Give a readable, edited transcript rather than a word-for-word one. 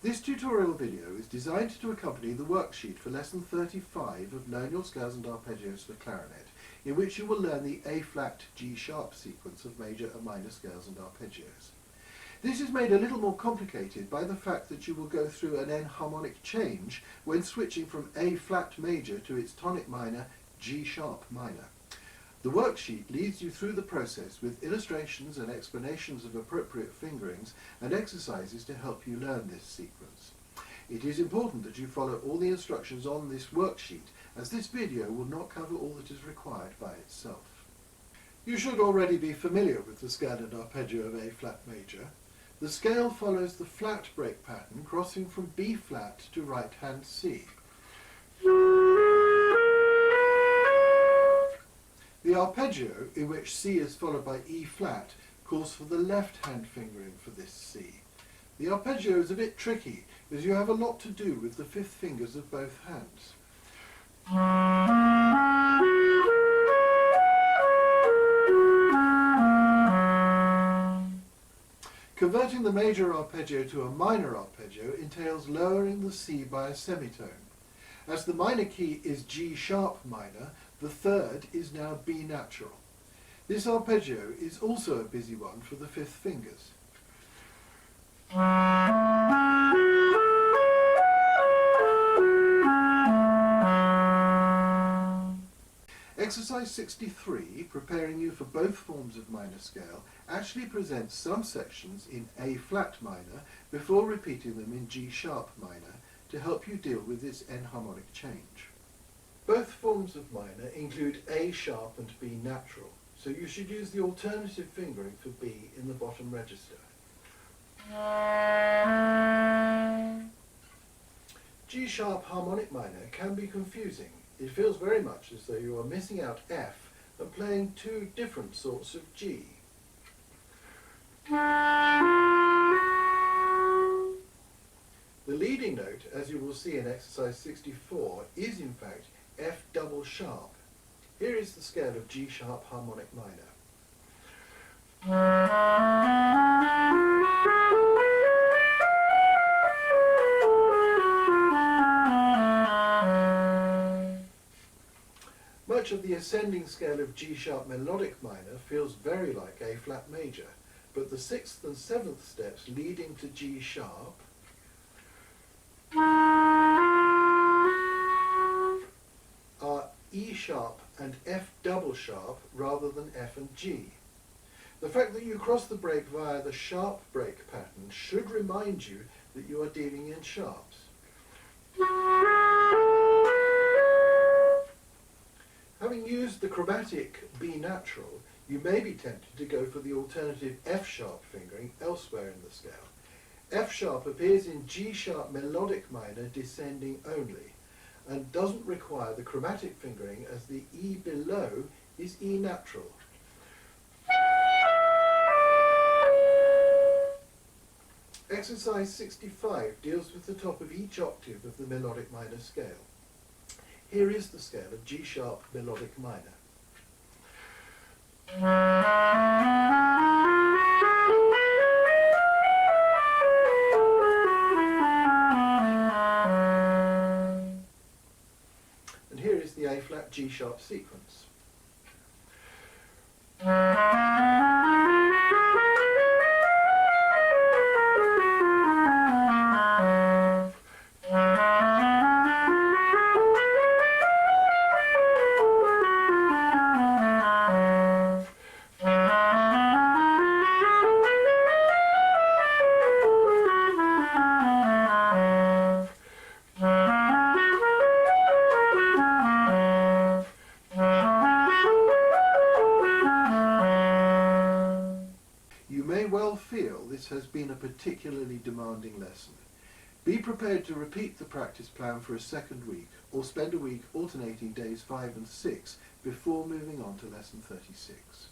This tutorial video is designed to accompany the worksheet for lesson 35 of Learn Your Scales and Arpeggios for Clarinet, in which you will learn the A-flat G-sharp sequence of major and minor scales and arpeggios. This is made a little more complicated by the fact that you will go through an enharmonic change when switching from A-flat major to its tonic minor G-sharp minor. The worksheet leads you through the process with illustrations and explanations of appropriate fingerings and exercises to help you learn this sequence. It is important that you follow all the instructions on this worksheet, as this video will not cover all that is required by itself. You should already be familiar with the scale and arpeggio of A-flat major. The scale follows the flat break pattern, crossing from B-flat to right-hand C. The arpeggio, in which C is followed by E-flat, calls for the left-hand fingering for this C. The arpeggio is a bit tricky, as you have a lot to do with the fifth fingers of both hands. Converting the major arpeggio to a minor arpeggio entails lowering the C by a semitone. As the minor key is G-sharp minor, the third is now B natural. This arpeggio is also a busy one for the fifth fingers. Exercise 63, preparing you for both forms of minor scale, actually presents some sections in A-flat minor before repeating them in G-sharp minor to help you deal with this enharmonic change. Both forms of minor include A sharp and B natural, so you should use the alternative fingering for B in the bottom register. G sharp harmonic minor can be confusing. It feels very much as though you are missing out F and playing two different sorts of G. The leading note, as you will see in exercise 64, is in fact F double sharp. Here is the scale of G sharp harmonic minor. Much of the ascending scale of G sharp melodic minor feels very like A flat major, but the 6th and 7th steps leading to G sharp are E sharp and F double sharp rather than F and G. The fact that you cross the break via the sharp break pattern should remind you that you are dealing in sharps. Having used the chromatic B natural, you may be tempted to go for the alternative F sharp fingering elsewhere in the scale. F sharp appears in G sharp melodic minor descending only, and doesn't require the chromatic fingering, as the E below is E natural. Exercise 65 deals with the top of each octave of the melodic minor scale. Here is the scale of G sharp melodic minor. And here is the A-flat G-sharp sequence. This has been a particularly demanding lesson. Be prepared to repeat the practice plan for a second week, or spend a week alternating days 5 and 6 before moving on to lesson 36.